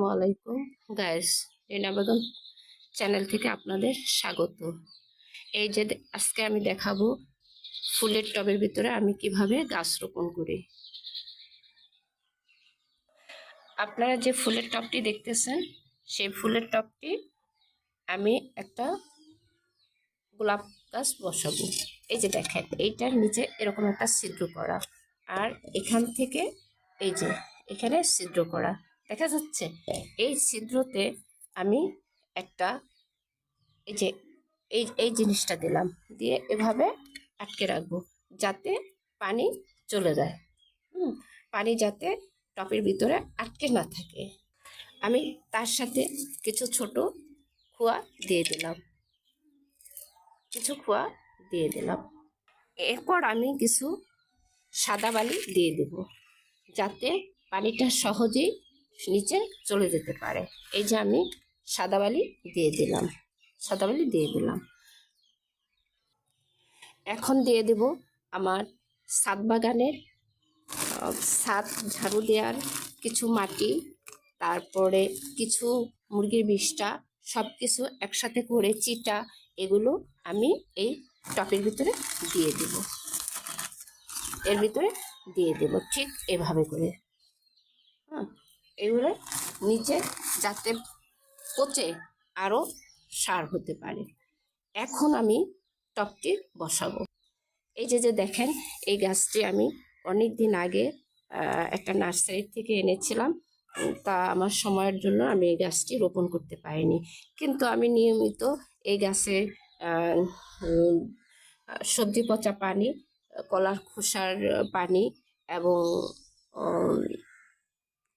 আসসালামু আলাইকুম গাইস, রিনা বেগম চ্যানেল থেকে আপনাদের স্বাগত। এই যে আজকে আমি দেখাবো ফুলের টবের ভিতরে আমি কিভাবে গাছ রোপণ করি। আপনারা যে ফুলের টবটি দেখতেছেন সেই ফুলের টবটি আমি একটা গোলাপ গাছ বসাবো। এই যে দেখেন, এইটার নিচে এরকম একটা ছিদ্র করা, আর এখান থেকে এই যে এখানে ছিদ্র করা দেখা যাচ্ছে। এই ছিদ্রতে আমি একটা এই যে এই জিনিসটা দিলাম, দিয়ে এভাবে আটকে রাখবো যাতে পানি চলে যায়। পানি যাতে টবের ভিতরে আটকে না থাকে। আমি তার সাথে কিছু ছোট খোয়া দিয়ে দিলাম, এরপর আমি কিছু সাদা বালি দিয়ে দেব যাতে পানিটা সহজেই নিচে চলে যেতে পারে। এই যে আমি সাদা বালি দিয়ে দিলাম। এখন দিয়ে দেব আমার ছাদ বাগানের ছাদ ঝাড়ু দেওয়ার কিছু মাটি, তারপরে কিছু মুরগির বিষ্ঠা, সব কিছু একসাথে করে চিটা, এগুলো আমি এই টবের ভিতরে দিয়ে দেব। ঠিক এভাবে করে। এগুলো নিচে যাতে পচে আরও সার হতে পারে। এখন আমি টবটি বসাবো। এই যে দেখেন, এই গাছটি আমি অনেক দিন আগে একটা নার্সারি থেকে এনেছিলাম। তা আমার সময়ের জন্য আমি এই গাছটি রোপণ করতে পারিনি, কিন্তু আমি নিয়মিত এই গাছে সবজি পচা পানি, কলার খোসার পানি এবং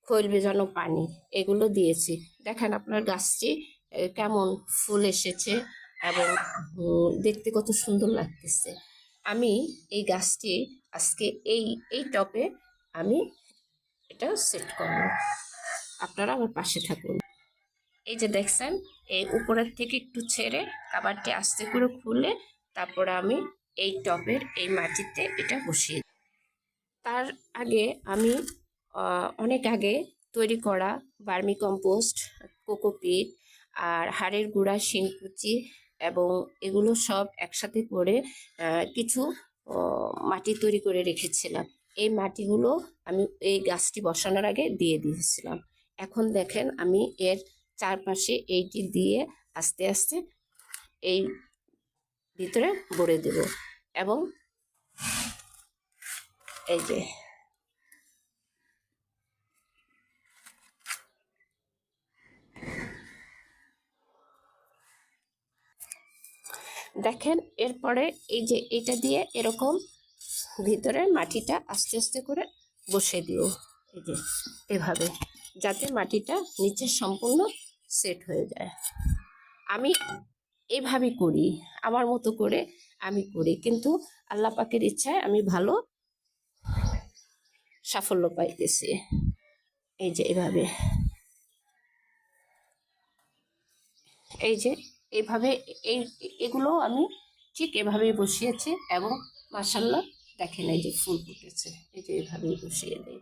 খৈল ভেজানো পানি এগুলো দিয়েছি। দেখেন আপনার গাছটি কেমন ফুল এসেছে এবং দেখতে কত সুন্দর লাগতেছে। আমি এই গাছটি আজকে এই টবে আমি এটা সেট করব। আপনারা আমার পাশে থাকুন। এই যে দেখছেন, এই উপরের থেকে একটু ছেড়ে কাবারটি আস্তে করে খুলে তারপরে আমি এই টবের এই মাটিতে এটা বসিয়ে। তার আগে আমি অনেক আগে তৈরি করা ভার্মি কম্পোস্ট, কোকোপিট আর হাড়ের গুঁড়া, শিংকুচি এবং এগুলো সব একসাথে করে কিছু মাটি তৈরি করে রেখেছিলাম। এই মাটিগুলো আমি এই গাছটি বসানোর আগে দিয়ে দিয়েছিলাম। এখন দেখেন আমি এর চারপাশে এইটি দিয়ে আস্তে আস্তে এই ভিতরে ভরে দেব এবং এই যে দেখেন, এরপরে এই যে এটা দিয়ে এরকম ভিতরে মাটিটা আস্তে আস্তে করে বসে দিও। এই যে এভাবে, যাতে মাটিটা নিচে সম্পূর্ণ সেট হয়ে যায়। আমি এভাবে করি, আমার মতো করে আমি করি, কিন্তু আল্লাহ পাকের ইচ্ছায় আমি ভালো সাফল্য পাইতেছি। এই যে এভাবে, এই যে এইভাবে এগুলো আমি ঠিক এভাবেই বসিয়েছি এবং মাশাআল্লাহ দেখেন এই যে ফুল ফুটেছে। এই যে এভাবেই বসিয়ে দিই।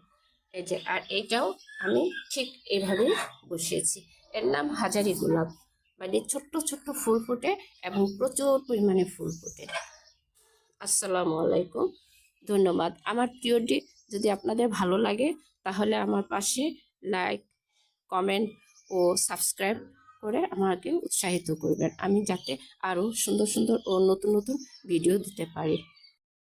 এই যে আর এইটাও আমি ঠিক এভাবেই বসিয়েছি। এর নাম হাজারি গোলাপ, মানে ছোট্ট ছোট্ট ফুল ফোটে এবং প্রচুর পরিমাণে ফুল ফোটে। আসসালামু আলাইকুম, ধন্যবাদ। আমার ভিডিওটি যদি আপনাদের ভালো লাগে তাহলে আমার পাশে লাইক, কমেন্ট ও সাবস্ক্রাইব করে আমাকে উৎসাহিত করবেন, আমি যাতে আরও সুন্দর সুন্দর ও নতুন নতুন ভিডিও দিতে পারি।